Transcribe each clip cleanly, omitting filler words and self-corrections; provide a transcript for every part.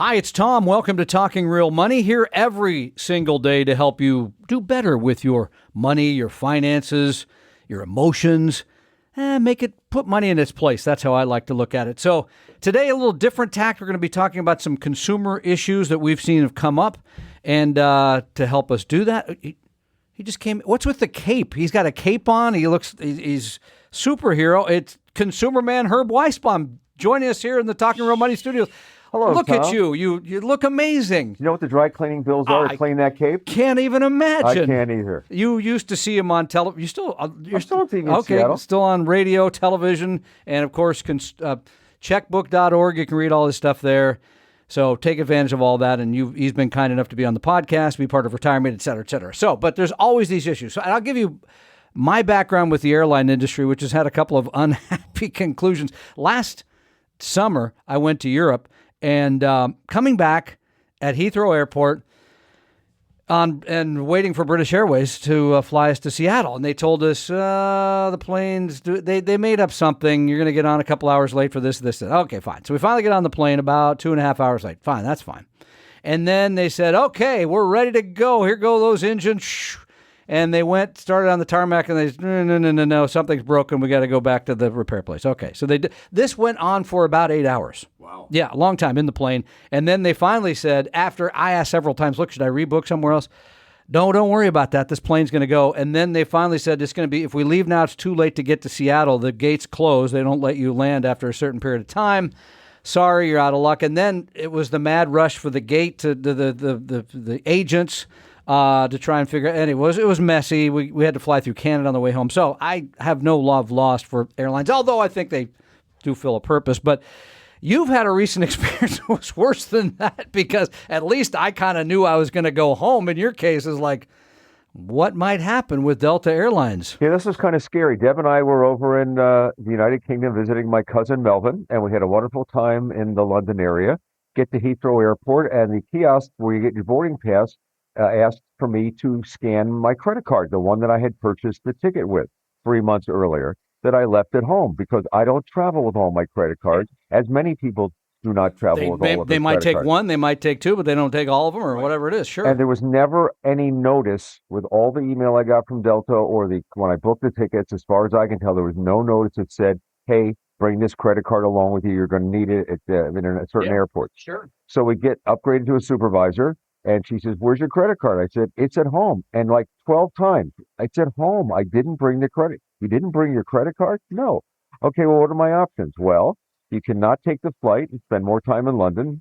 Hi, it's Tom. Welcome to Talking Real Money, here every single day to help you do better with your money, your finances, your emotions, and put money in its place. That's how I like to look at it. So today, a little different tack. We're going to be talking about some consumer issues that we've seen have come up. And to help us do that, he just came. What's with the cape? He's got a cape on. He's superhero. It's ConsumerMan Herb Weisbaum joining us here in the Talking Real Money studios. Hello, Look Tom. at you. You look amazing. You know what the dry cleaning bills are to clean that cape? Can't even imagine. I can't either. You used to see him on television. I'm still on TV in okay, Seattle. Still on radio, television, and of course, checkbook.org. You can read all this stuff there. So take advantage of all that. And he's been kind enough to be on the podcast, be part of retirement, et cetera, et cetera. So, but there's always these issues. So I'll give you my background with the airline industry, which has had a couple of unhappy conclusions. Last summer, I went to Europe. And coming back at Heathrow Airport and waiting for British Airways to fly us to Seattle. And they told us the planes, they made up something. You're going to get on a couple hours late for this. Okay, fine. So we finally get on the plane about 2.5 hours late. Fine, that's fine. And then they said, okay, we're ready to go. Here go those engines. And they started on the tarmac, and they said, no, something's broken. We got to go back to the repair place. Okay, so this went on for about 8 hours. Wow. Yeah, a long time in the plane. And then they finally said, after I asked several times, look, should I rebook somewhere else? No, don't worry about that. This plane's going to go. And then they finally said, it's going to be, if we leave now, it's too late to get to Seattle. The gates close. They don't let you land after a certain period of time. Sorry, you're out of luck. And then it was the mad rush for the gate to the agents to try and figure out. And it was messy. We had to fly through Canada on the way home. So I have no love lost for airlines, although I think they do fill a purpose. But you've had a recent experience that was worse than that, because at least I kind of knew I was going to go home. In your case, is like, what might happen with Delta Airlines? Yeah, this was kind of scary. Deb and I were over in the United Kingdom visiting my cousin Melvin, and we had a wonderful time in the London area. Get to Heathrow Airport, and the kiosk where you get your boarding pass asked for me to scan my credit card, the one that I had purchased the ticket with 3 months earlier, that I left at home, because I don't travel with all my credit cards, as many people do not travel with all of their credit cards. They might take one, they might take two, but they don't take all of them, or whatever it is. Sure. And there was never any notice with all the email I got from Delta or when I booked the tickets. As far as I can tell, there was no notice that said, hey, bring this credit card along with you. You're going to need it at a certain airport. Sure. So we get upgraded to a supervisor, and she says, where's your credit card? I said, it's at home. And like 12 times, it's at home. I didn't bring the credit. You didn't bring your credit card? No. Okay, well, what are my options? Well, you cannot take the flight and spend more time in London.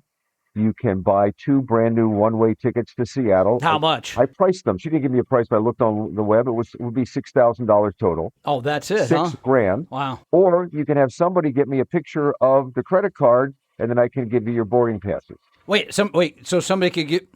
You can buy 2 brand new one-way tickets to Seattle. How much? I priced them. She didn't give me a price, but I looked on the web. It would be $6,000 total. Oh, that's it, $6,000. Wow. Or you can have somebody get me a picture of the credit card, and then I can give you your boarding passes. So somebody could get.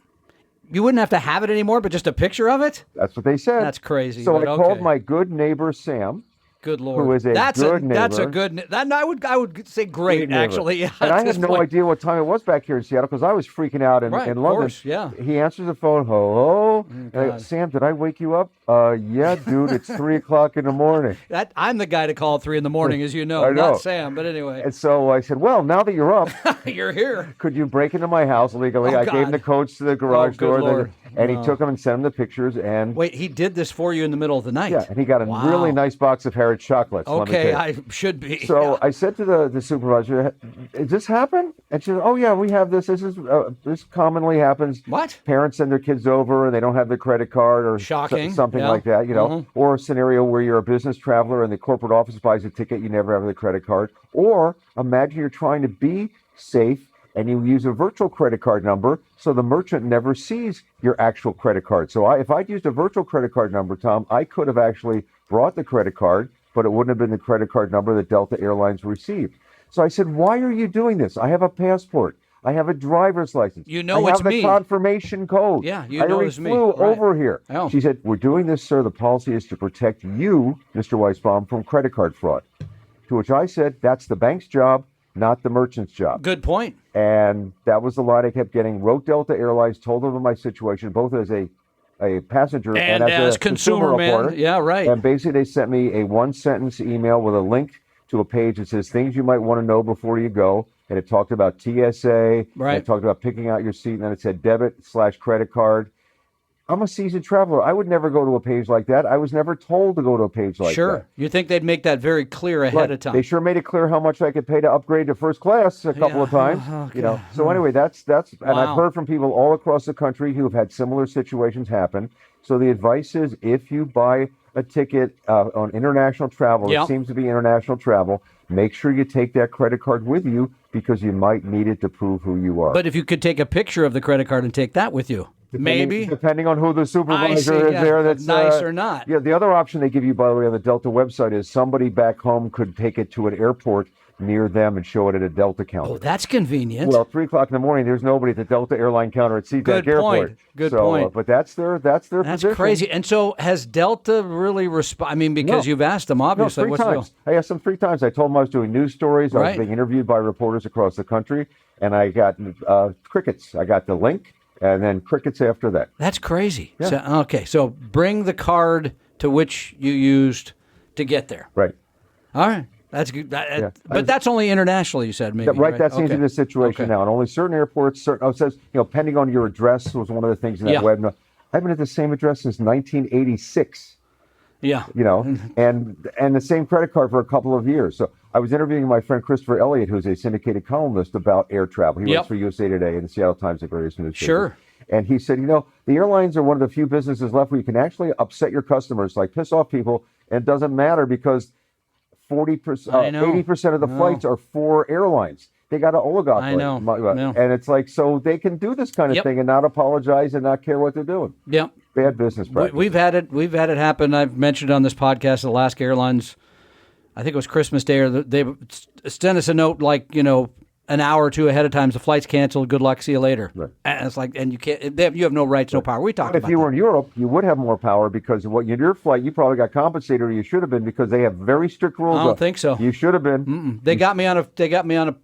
You wouldn't have to have it anymore, but just a picture of it? That's what they said. That's crazy. So I called my good neighbor, Sam. Good Lord. Who is that's good neighbor. That's a good I would say great actually. Yeah, and I had no idea what time it was back here in Seattle, because I was freaking out in London. Course, yeah. He answers the phone, hello? Sam, did I wake you up? Yeah, dude, it's 3 o'clock in the morning. I'm the guy to call at 3 in the morning, as you know. I know. Not Sam, but anyway. And so I said, well, now that you're up. You're here. Could you break into my house legally? I gave him the codes to the garage door. And he took them and sent them the pictures. And wait, he did this for you in the middle of the night? Yeah, and he got a really nice box of Harrods chocolates. Okay, I should be. So I said to the supervisor, "Does this happen?" And she said, "Oh yeah, we have this. This commonly happens. What? Parents send their kids over and they don't have their credit card, or something like that, or a scenario where you're a business traveler and the corporate office buys a ticket, you never have the credit card. Or imagine you're trying to be safe and you use a virtual credit card number, so the merchant never sees your actual credit card. So if I'd used a virtual credit card number, Tom, I could have actually brought the credit card, but it wouldn't have been the credit card number that Delta Airlines received. So I said, why are you doing this? I have a passport. I have a driver's license. You know it's me. I have the confirmation code. Yeah, you know it's me. I already flew over here. Oh. She said, we're doing this, sir. The policy is to protect you, Mr. Weisbaum, from credit card fraud. To which I said, that's the bank's job, not the merchant's job. Good point. And that was the line I kept getting. Wrote Delta Airlines, told them my situation, both as a passenger and as a consumer reporter. Yeah, right. And basically they sent me a one-sentence email with a link to a page that says things you might want to know before you go. and it talked about TSA, right. and it talked about picking out your seat, and then it said debit/credit card. I'm a seasoned traveler. I would never go to a page like that. I was never told to go to a page like that. Sure. You think they'd make that very clear ahead of time. They sure made it clear how much I could pay to upgrade to first class a couple of times. Okay. So anyway, that's and Wow. I've heard from people all across the country who have had similar situations happen. So the advice is, if you buy a ticket on international travel, it seems to be international travel, make sure you take that credit card with you, because you might need it to prove who you are. But if you could take a picture of the credit card and take that with you. Depending on who the supervisor is there, that's nice or not. Yeah, the other option they give you, by the way, on the Delta website is somebody back home could take it to an airport near them and show it at a Delta counter. Oh, that's convenient. Well, 3 o'clock in the morning, there's nobody at the Delta airline counter at SeaTac Airport. Good point. But that's their position. That's crazy. And so has Delta really responded? I mean, because you've asked them, obviously. No, 3 times. I asked them 3 times. I told them I was doing news stories. I was being interviewed by reporters across the country, and I got crickets. I got the link. And then crickets after that. That's crazy. Yeah. So bring the card to which you used to get there. Right. All right. That's good. But that's only internationally, you said, maybe. Right. That seems to be the situation now. And only certain airports, it says, pending on your address was one of the things in that web. I've been at the same address since 1986. Yeah. And the same credit card for a couple of years. So I was interviewing my friend Christopher Elliott, who's a syndicated columnist about air travel. He works for USA Today and the Seattle Times and various newspapers. Sure. And he said, the airlines are one of the few businesses left where you can actually upset your customers, like piss off people, and it doesn't matter because 80% of the flights are for airlines. They got an oligopoly. I know. And it's like, so they can do this kind of thing and not apologize and not care what they're doing. Yep. Bad business practice. We've had it happen. I've mentioned on this podcast, Alaska Airlines, I think it was Christmas Day, or they sent us a note like, an hour or two ahead of time. The flight's canceled. Good luck. See you later. Right. And it's like, and you can't. You have no rights, no power. We talked about that. If you were in Europe, you would have more power because your flight, you probably got compensated, or you should have been, because they have very strict rules. I don't think so. You should have been. Mm-mm. They got me on a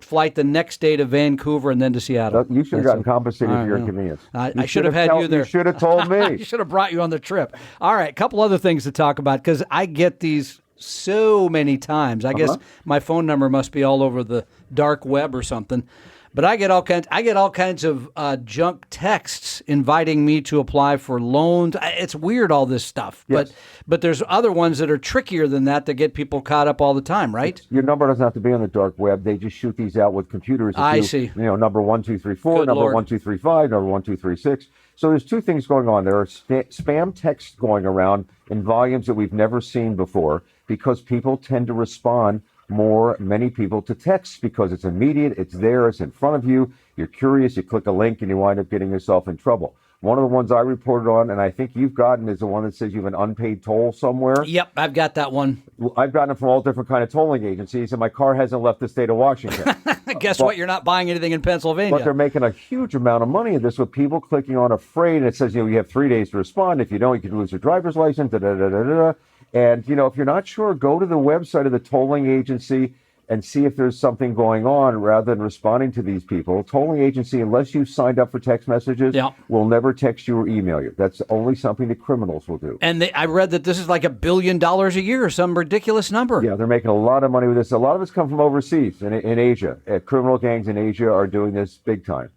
flight the next day to Vancouver and then to Seattle. You should have gotten compensated for your inconvenience. I should have had you there. You should have told me. I should have brought you on the trip. All right, a couple other things to talk about, because I get these so many times. I guess my phone number must be all over the dark web or something. But I get all kinds of junk texts inviting me to apply for loans. It's weird, all this stuff. Yes. But there's other ones that are trickier than that get people caught up all the time, right? Your number doesn't have to be on the dark web. They just shoot these out with computers. I see. Number 1234, number 1235, number 1236. So there's 2 things going on. There are spam texts going around in volumes that we've never seen before, because people tend to respond many people to texts because it's immediate, it's there, it's in front of you, you're curious, you click a link, and you wind up getting yourself in trouble. One of the ones I reported on, and I think you've gotten, is the one that says you have an unpaid toll somewhere. Yep, I've got that one. I've gotten it from all different kind of tolling agencies, and my car hasn't left the state of Washington. Guess what? You're not buying anything in Pennsylvania. But they're making a huge amount of money in this with people clicking on a phrase, and it says, you have 3 days to respond. If you don't, you could lose your driver's license, da-da-da-da-da. And, if you're not sure, go to the website of the tolling agency and see if there's something going on rather than responding to these people. Tolling agency, unless you've signed up for text messages, will never text you or email you. That's only something that criminals will do. And I read that this is like $1 billion a year, or some ridiculous number. Yeah, they're making a lot of money with this. A lot of it's come from overseas, in Asia. Criminal gangs in Asia are doing this big time.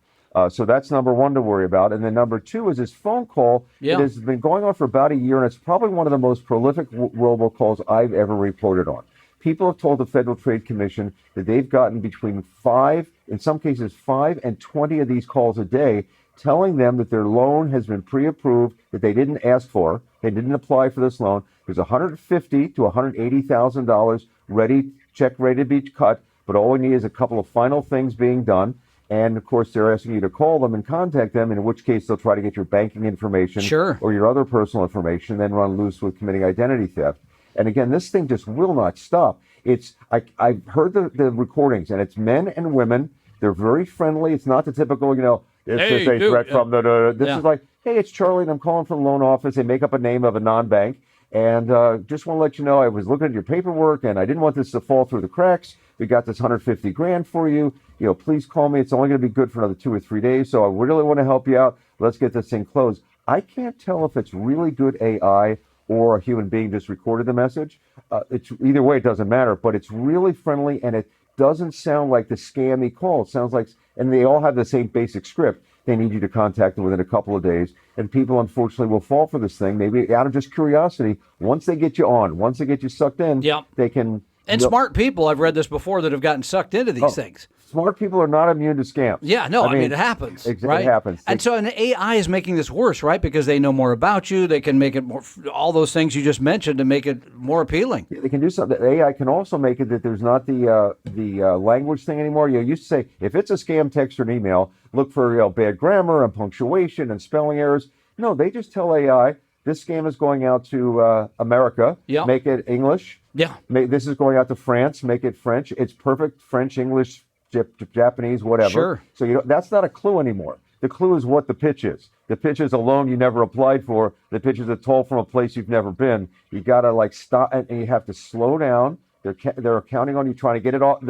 So that's number 1 to worry about. And then number 2 is this phone call. It has been going on for about a year, and it's probably one of the most prolific robocalls I've ever reported on. People have told the Federal Trade Commission that they've gotten between 5, in some cases 5 and 20 of these calls a day, telling them that their loan has been pre-approved, that they didn't ask for, they didn't apply for this loan. There's $150,000 to $180,000 check ready to be cut, but all we need is a couple of final things being done. And, of course, they're asking you to call them and contact them, in which case they'll try to get your banking information or your other personal information, then run loose with committing identity theft. And, again, this thing just will not stop. I've heard the recordings, and it's men and women. They're very friendly. It's not the typical, this is a threat from the... This is like, hey, it's Charlie, and I'm calling from the loan office. They make up a name of a non-bank. And just want to let you know, I was looking at your paperwork, and I didn't want this to fall through the cracks. We got this $150,000 for you. Please call me. It's only going to be good for another 2 or 3 days. So I really want to help you out. Let's get this thing closed. I can't tell if it's really good AI or a human being just recorded the message. It's either way, it doesn't matter. But it's really friendly, and it doesn't sound like the scammy call. It sounds like, and they all have the same basic script. They need you to contact them within a couple of days. And people, unfortunately, will fall for this thing, maybe out of just curiosity. Once they get you on, once they get you sucked in, they can... And smart people, I've read this before, that have gotten sucked into these things. Smart people are not immune to scams. Yeah, no, I mean it happens. Right? It happens. And so an AI is making this worse, right? Because they know more about you. They can make it more, all those things you just mentioned, to make it more appealing. Yeah, they can do something. AI can also make it that there's not the language thing anymore. You used to say, if it's a scam text or an email, look for bad grammar and punctuation and spelling errors. No, they just tell AI, this scam is going out to America. Yeah. Make it English. Yeah. This is going out to France. Make it French. It's perfect French, English, Japanese, whatever. Sure. So that's not a clue anymore. The clue is what the pitch is. The pitch is a loan you never applied for. The pitch is a toll from a place you've never been. You got to stop, and you have to slow down. They're counting on you trying to get it all.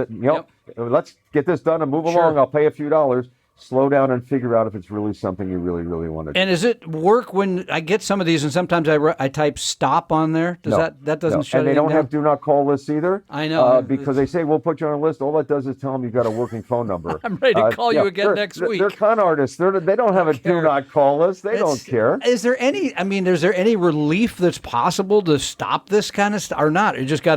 Let's get this done and move along. I'll pay a few dollars. Slow down and figure out if it's really something you really, really want to do. And does it work when I get some of these, and sometimes I type stop on there? Does that doesn't shut it down? And they don't have do not call lists either. I know. Because they say, we'll put you on a list. All that does is tell them you've got a working phone number. I'm ready to call you again next week. They're con artists. They don't have a do not call list. They don't care. Is there any relief that's possible to stop this kind of stuff or not? You just got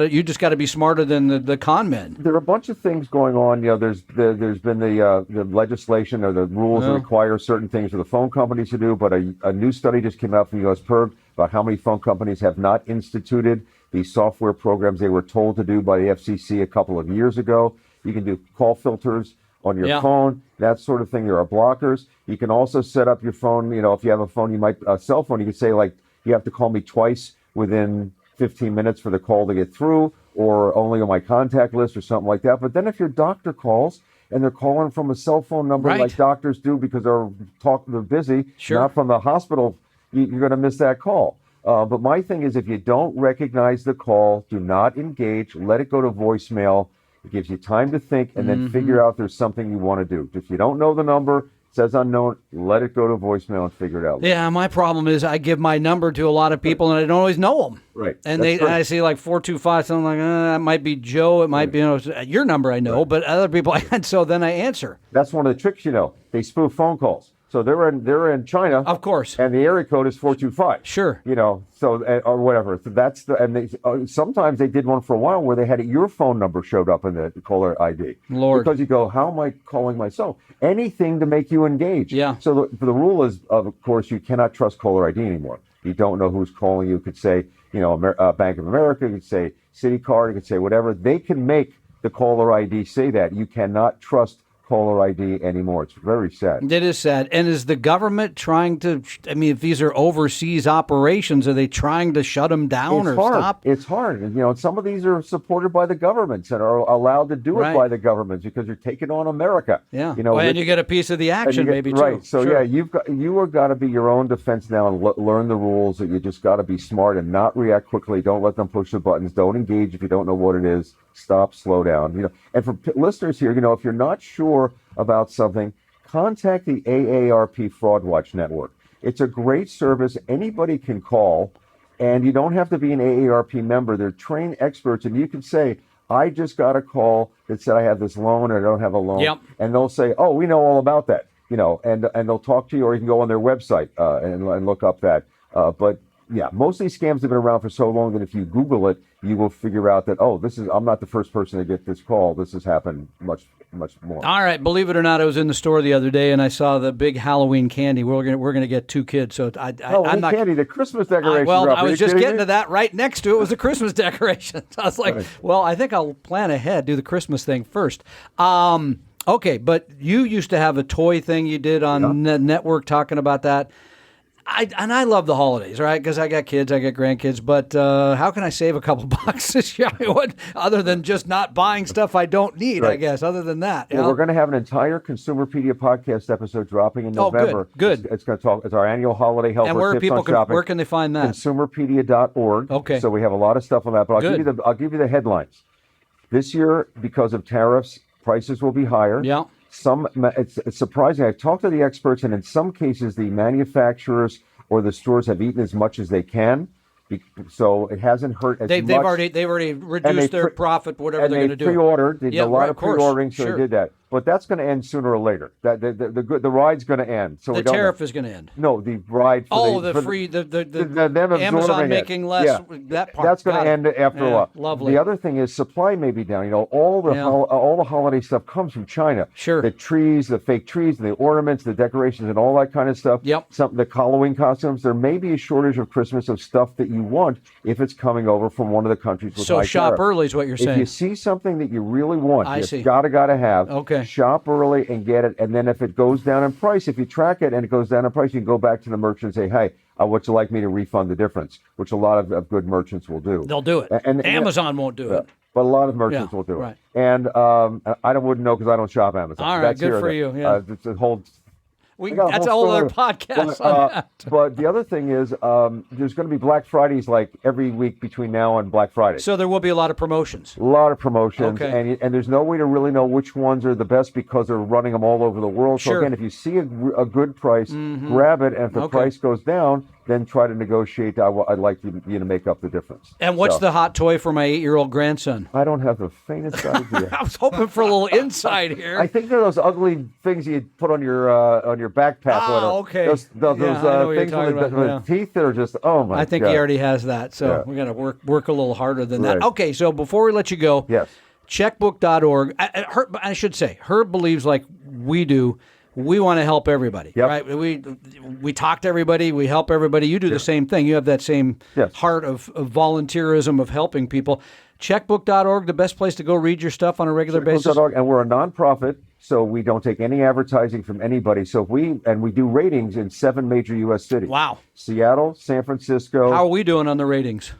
to be smarter than the con men. There are a bunch of things going on. There's been the legislation or the rules that require certain things for the phone companies to do, but a new study just came out from the U.S. PERG about how many phone companies have not instituted these software programs they were told to do by the FCC a couple of years ago. You can do call filters on your phone, that sort of thing. There are blockers. You can also set up your phone. If you have a phone, a cell phone, you can say, you have to call me twice within 15 minutes for the call to get through, or only on my contact list or something like that. But then if your doctor calls, and they're calling from a cell phone number like doctors do because they're busy, not from the hospital, you're going to miss that call. But my thing is, if you don't recognize the call, do not engage, let it go to voicemail. It gives you time to think and then figure out there's something you want to do. If you don't know the number, says unknown, let it go to voicemail and figure it out. Yeah, my problem is I give my number to a lot of people and I don't always know them. Right. And I see 425, something like, that might be Joe, it might be your number I know, but other people, and so then I answer. That's one of the tricks, they spoof phone calls. So they're in China, of course, and the area code is 425. Sure, or whatever. So that's sometimes they did one for a while where they had your phone number showed up in the caller ID. Lord, because you go, how am I calling myself? Anything to make you engage. Yeah. So the rule is, of course, you cannot trust caller ID anymore. You don't know who's calling you. You could say, Bank of America. You could say Citicorp. You could say whatever. They can make the caller ID say that. You cannot trust caller ID anymore. It's very sad. It is sad. And is the government trying to, if these are overseas operations, are they trying to shut them down stop? It's hard. And, some of these are supported by the governments and are allowed to do it by the governments because you're taking on America. Yeah. And you get a piece of the action maybe too. Right. So you have got to be your own defense now and learn the rules. That you just got to be smart and not react quickly. Don't let them push the buttons. Don't engage if you don't know what it is. Stop, slow down. And for listeners here, if you're not sure about something, contact the AARP Fraud Watch Network. It's a great service. Anybody can call, and you don't have to be an AARP member. They're trained experts, and you can say, I just got a call that said I have this loan or I don't have a loan. Yep. And they'll say, oh, we know all about that, and they'll talk to you, or you can go on their website and look up that. But yeah, most of these scams have been around for so long that if you Google it, you will figure out that, I'm not the first person to get this call. This has happened much more. All right. Believe it or not, I was in the store the other day and I saw the big Halloween candy. We're gonna get 2 kids. So I'm not candy, the Christmas decoration. I was just getting to that. Right next to it was the Christmas decoration. So I was like, I think I'll plan ahead, do the Christmas thing first. Okay, but you used to have a toy thing you did on network talking about that. I love the holidays, right? Because I got kids, I got grandkids. But how can I save a couple bucks this year? Other than just not buying stuff I don't need, I guess. Other than that, we're going to have an entire Consumerpedia podcast episode dropping in November. Good. It's going to talk. It's our annual holiday helper. And where can they find that? ConsumerPedia.org. Okay. So we have a lot of stuff on that. But I'll give you the headlines. This year, because of tariffs, prices will be higher. Yeah. It's surprising. I've talked to the experts, and in some cases, the manufacturers or the stores have eaten as much as they can So it hasn't hurt as they've much. already reduced their profit, whatever they're going to do. Pre-ordered. They did a lot of pre-ordering, so they did that. But that's going to end sooner or later. The ride's going to end. So the tariff is going to end. No, the ride. The Amazon making less. Yeah. That part. That's going to end after a while. Lovely. The other thing is supply may be down. All the holiday stuff comes from China. Sure. The trees, the fake trees, and the ornaments, the decorations, and all that kind of stuff. Yep. The Halloween costumes. There may be a shortage of Christmas of stuff that you want if it's coming over from one of the countries with high tariffs. So shop early is what you're saying. If you see something that you really want, you gotta have. Okay. Shop early and get it, and then if it goes down in price, if you track it and it goes down in price, you can go back to the merchant and say, "Hey, would you like me to refund the difference?" Which a lot of good merchants will do. They'll do it. And Amazon won't do it. But a lot of merchants will do it. And I wouldn't know because I don't shop Amazon. All right, good for you. Yeah. It's a whole. That's a whole other podcast on that. But the other thing is, there's going to be Black Fridays like every week between now and Black Friday. So there will be a lot of promotions. A lot of promotions, and there's no way to really know which ones are the best because they're running them all over the world. So again, if you see a good price, grab it, and if the price goes down, then try to negotiate. I'd like you to make up the difference. And what's the hot toy for my 8-year-old grandson? I don't have the faintest idea. I was hoping for a little insight here. I think they're those ugly things you put on your backpack. Oh, okay. Those things with the teeth that are just, oh my God. I think he already has that, so we're going to work a little harder than that. Okay, so before we let you go, checkbook.org, I should say, Herb believes like we do. We want to help everybody, right? We talk to everybody. We help everybody. You do the same thing. You have that same heart of volunteerism, of helping people. Checkbook.org, the best place to go read your stuff on a regular basis. And we're a nonprofit, so we don't take any advertising from anybody. So we do ratings in 7 major U.S. cities. Wow. Seattle, San Francisco. How are we doing on the ratings?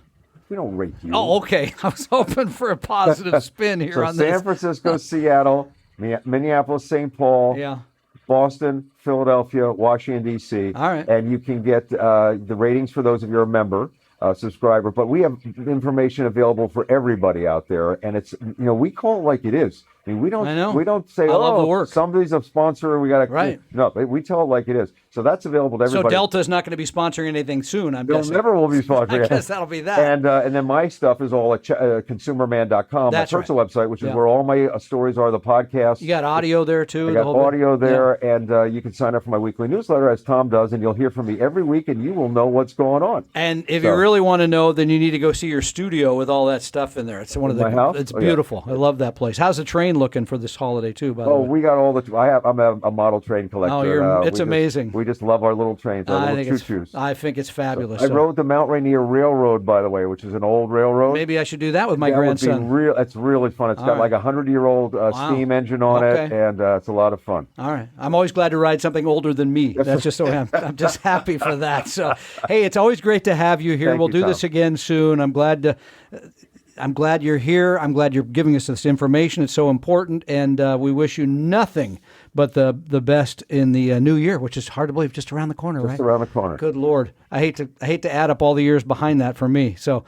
We don't rate you. Oh, okay. I was hoping for a positive spin here on this. San Francisco, Seattle, Minneapolis, St. Paul. Boston, Philadelphia, Washington, D.C. All right. And you can get the ratings for those if you're a member, subscriber. But we have information available for everybody out there. And it's, we call it like it is. I mean, we don't say, love the work. Somebody's a sponsor. We got to, no, we tell it like it is. So that's available to everybody. So Delta is not going to be sponsoring anything soon, I'm guessing. Never will be sponsoring. I guess that'll be that. And then my stuff is all at ConsumerMan.com, my personal website, which is where all my stories are, the podcast. You got audio there, too? I got audio there, and you can sign up for my weekly newsletter, as Tom does, and you'll hear from me every week, and you will know what's going on. And if you really want to know, then you need to go see your studio with all that stuff in there. It's one of the house? It's beautiful. I love that place. How's the train looking for this holiday, too, by the way? We got all the... I'm a model train collector. Oh, it's amazing. We just love our little trains, our little choo-choos. I think it's fabulous. I rode the Mount Rainier Railroad, by the way, which is an old railroad. Maybe I should do that with my grandson. It's really fun. It's got like a 100-year-old steam engine on it, and it's a lot of fun. All right. I'm always glad to ride something older than me. That's just so I'm just happy for that. So, hey, it's always great to have you here. We'll do this again soon. I'm glad you're here. I'm glad you're giving us this information. It's so important, and we wish you nothing but the best in the new year, which is hard to believe, just around the corner, right? Just around the corner. Good Lord. I hate to add up all the years behind that for me. So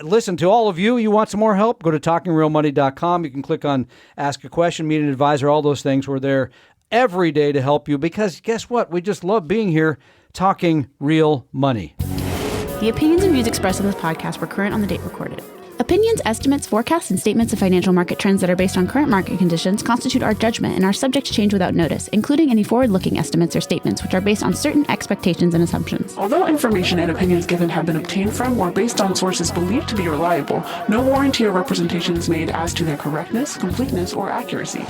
listen, to all of you, you want some more help, go to talkingrealmoney.com. You can click on Ask a Question, Meet an Advisor, all those things. We're there every day to help you because guess what? We just love being here talking real money. The opinions and views expressed on this podcast were current on the date recorded. Opinions, estimates, forecasts, and statements of financial market trends that are based on current market conditions constitute our judgment and are subject to change without notice, including any forward-looking estimates or statements which are based on certain expectations and assumptions. Although information and opinions given have been obtained from or based on sources believed to be reliable, no warranty or representation is made as to their correctness, completeness, or accuracy.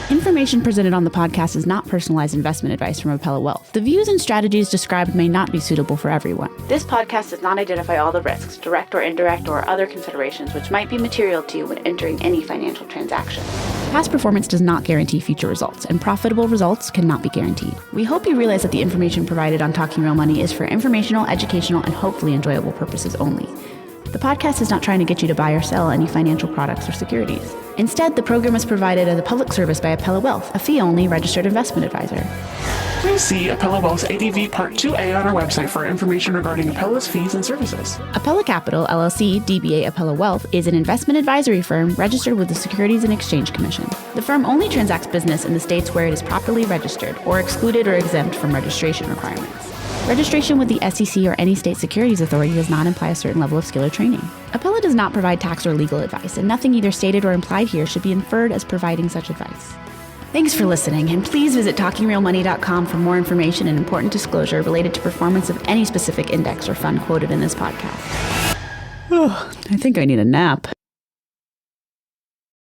Information presented on the podcast is not personalized investment advice from Appella Wealth. The views and strategies described may not be suitable for everyone. This podcast does not identify all the risks, direct or indirect, or other considerations which might be material to you when entering any financial transaction. Past performance does not guarantee future results, and profitable results cannot be guaranteed. We hope you realize that the information provided on Talking Real Money is for informational, educational, and hopefully enjoyable purposes only. The podcast is not trying to get you to buy or sell any financial products or securities. Instead, the program is provided as a public service by Appella Wealth, a fee-only registered investment advisor. Please see Appella Wealth's ADV Part 2A on our website for information regarding Appella's fees and services. Appella Capital, LLC, DBA Appella Wealth, is an investment advisory firm registered with the Securities and Exchange Commission. The firm only transacts business in the states where it is properly registered or excluded or exempt from registration requirements. Registration with the SEC or any state securities authority does not imply a certain level of skill or training. Appella does not provide tax or legal advice, and nothing either stated or implied here should be inferred as providing such advice. Thanks for listening, and please visit TalkingRealMoney.com for more information and important disclosure related to performance of any specific index or fund quoted in this podcast. I think I need a nap.